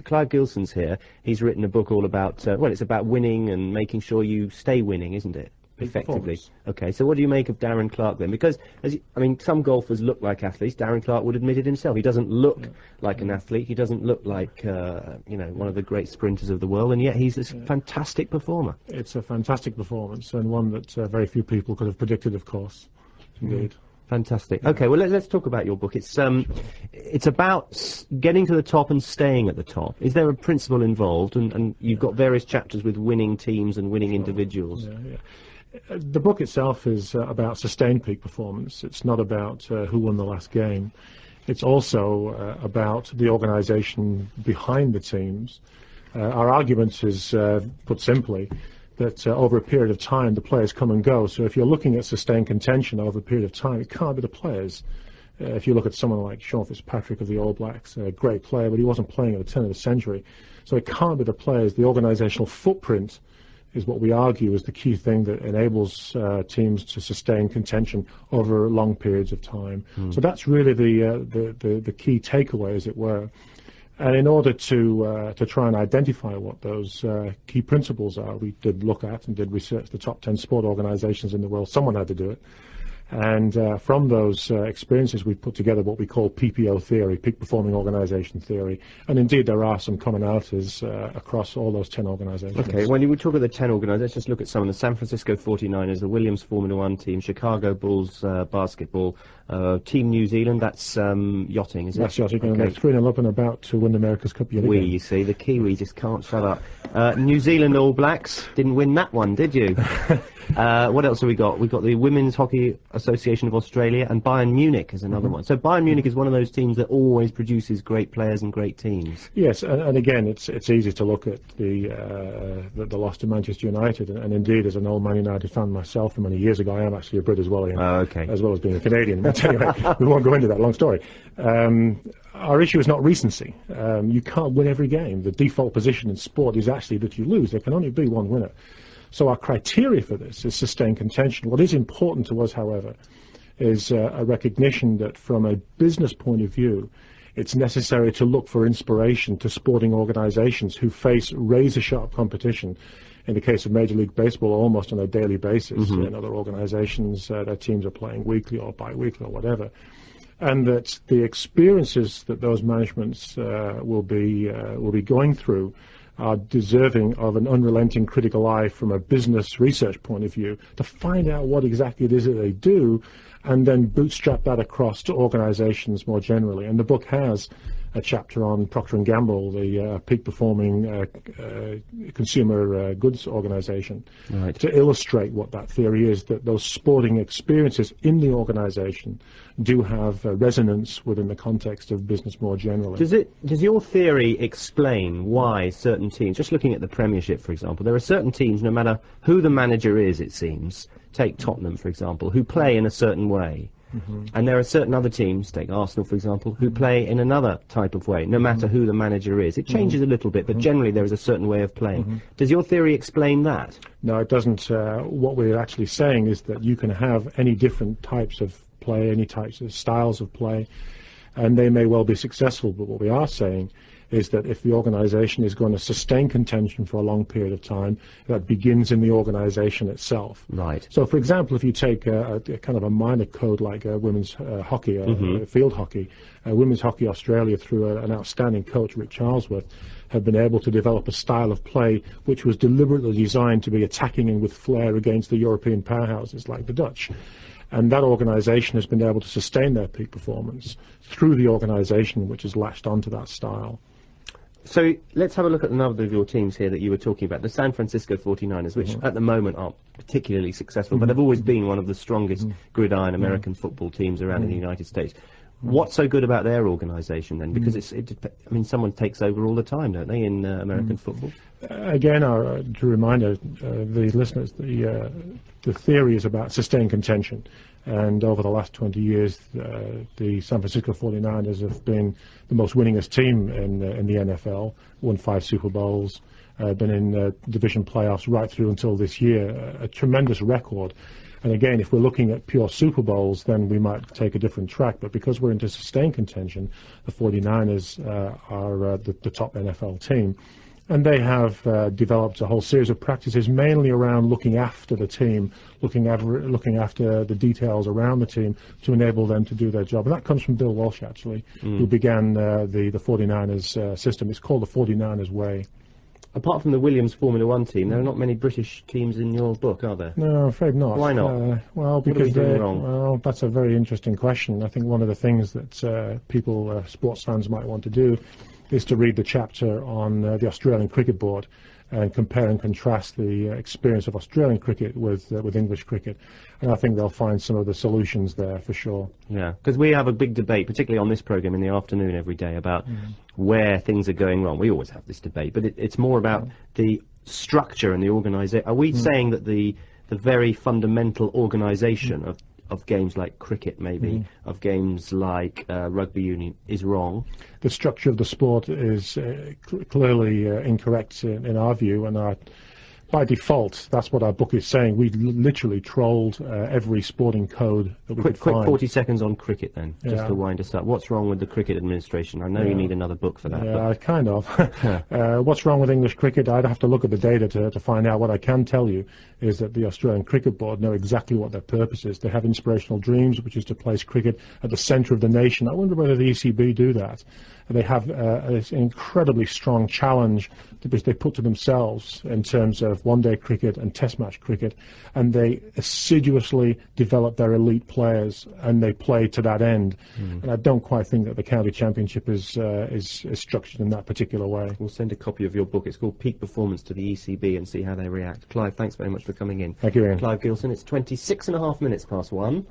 Clive Gilson's here. He's written a book all about, well, it's about winning and making sure you stay winning, isn't it? Effectively. Okay, so what do you make of Darren Clarke then? Because, I mean, some golfers look like athletes. Darren Clarke would admit it himself. He doesn't look like an athlete. He doesn't look like, you know, one of the great sprinters of the world, and yet he's this fantastic performer. It's a fantastic performance, and one that very few people could have predicted, of course. Indeed. Fantastic. Okay, well, let's talk about your book. It's about getting to the top and staying at the top. Is there a principle involved? And you've got various chapters with winning teams and winning individuals. The book itself is about sustained peak performance. It's not about who won the last game. It's also about the organisation behind the teams. Our argument is, put simply, that over a period of time the players come and go. So if you're looking at sustained contention over a period of time, it can't be the players. If you look at someone like Sean Fitzpatrick of the All Blacks, a great player, but he wasn't playing at the turn of the century. So it can't be the players. The organisational footprint is what we argue is the key thing that enables teams to sustain contention over long periods of time. So that's really the key takeaway, as it were. And in order to try and identify what those key principles are, we did look at and did research the top 10 sport organisations in the world. Someone had to do it. And from those experiences, we put together what we call PPO theory, peak performing organisation theory. And indeed, there are some commonalities across all those 10 organisations. Okay, when you talk about the 10 organisations, let's just look at some of the San Francisco 49ers, the Williams Formula One team, Chicago Bulls basketball, Team New Zealand, that's yachting, is it? That's yachting, and they're 3-0 up and about to win the America's Cup yet again. You see, the Kiwi just can't shut up. New Zealand All Blacks, didn't win that one, did you? What else have we got? We've got the Women's Hockey Association of Australia, and Bayern Munich is another one. So Bayern Munich is one of those teams that always produces great players and great teams. Yes, and again, it's easy to look at the loss to Manchester United, and indeed, as an old Man United fan myself from many years ago, I am actually a Brit as well, as well as being a Canadian. But anyway, we won't go into that, long story. Our issue is not recency. You can't win every game. The default position in sport is actually that you lose. There can only be one winner. So our criteria for this is sustained contention. What is important to us, however, is a recognition that from a business point of view, it's necessary to look for inspiration to sporting organizations who face razor-sharp competition. In the case of Major League Baseball, almost on a daily basis. In other organizations, their teams are playing weekly or bi-weekly or whatever. And that the experiences that those managements will be going through are deserving of an unrelenting critical eye from a business research point of view to find out what exactly it is that they do and then bootstrap that across to organizations more generally. And the book has a chapter on Procter & Gamble, the peak-performing consumer goods organization, to illustrate what that theory is, that those sporting experiences in the organization do have resonance within the context of business more generally. Does your theory explain why certain teams, just looking at the Premiership, for example, there are certain teams, no matter who the manager is, it seems, take Tottenham, for example, who play in a certain way? And there are certain other teams, take Arsenal for example, who play in another type of way, no matter who the manager is. It changes a little bit, but generally there is a certain way of playing. Does your theory explain that? No, it doesn't. What we're actually saying is that you can have any different types of play, any types of styles of play, and they may well be successful, but what we are saying is that if the organization is going to sustain contention for a long period of time, that begins in the organization itself. Right. So, for example, if you take a kind of a minor code like women's hockey, field hockey, Women's Hockey Australia, through an outstanding coach, Rick Charlesworth, have been able to develop a style of play which was deliberately designed to be attacking and with flair against the European powerhouses like the Dutch. And that organisation has been able to sustain their peak performance through the organisation which has latched onto that style. So let's have a look at another of your teams here that you were talking about, the San Francisco 49ers, which at the moment aren't particularly successful, but have always been one of the strongest gridiron American football teams around in the United States. What's so good about their organisation then? Because I mean, someone takes over all the time, don't they, in American football? Again, to remind the listeners, the theory is about sustained contention. And over the last 20 years, the San Francisco 49ers have been the most winningest team in the NFL, won 5 Super Bowls, been in division playoffs right through until this year, a tremendous record. And again, if we're looking at pure Super Bowls, then we might take a different track. But because we're into sustained contention, the 49ers are the top NFL team. And they have developed a whole series of practices mainly around looking after the team, looking after the details around the team to enable them to do their job. And that comes from Bill Walsh, actually, who began the 49ers system. It's called the 49ers Way. Apart from the Williams Formula One team, there are not many British teams in your book, are there? No, I'm afraid not. Why not? Well, because what are we doing wrong? Well, that's a very interesting question. I think one of the things that people, sports fans, might want to do is to read the chapter on the Australian Cricket Board and compare and contrast the experience of Australian cricket with English cricket. And I think they'll find some of the solutions there for sure. Yeah, because we have a big debate, particularly on this programme in the afternoon every day, about where things are going wrong. We always have this debate, but it's more about the structure and the organisation. Are we saying that the very fundamental organisation of games like cricket, maybe, of games like rugby union, is wrong? The structure of the sport is clearly incorrect in our view, and by default, that's what our book is saying. We literally trolled every sporting code that we could find. Quick 40 seconds on cricket then, just to wind us up. What's wrong with the cricket administration? I know you need another book for that. Yeah, kind of. What's wrong with English cricket? I'd have to look at the data to find out. What I can tell you is that the Australian Cricket Board know exactly what their purpose is. They have inspirational dreams, which is to place cricket at the centre of the nation. I wonder whether the ECB do that. They have an incredibly strong challenge which they put to themselves in terms of one-day cricket and test match cricket, and they assiduously develop their elite players, and they play to that end. And I don't quite think that the county championship is structured in that particular way. We'll send a copy of your book. It's called Peak Performance to the ECB and see how they react. Clive, thanks very much for coming in. Thank you, Ian. Clive Gilson, it's 26.5 minutes past 1.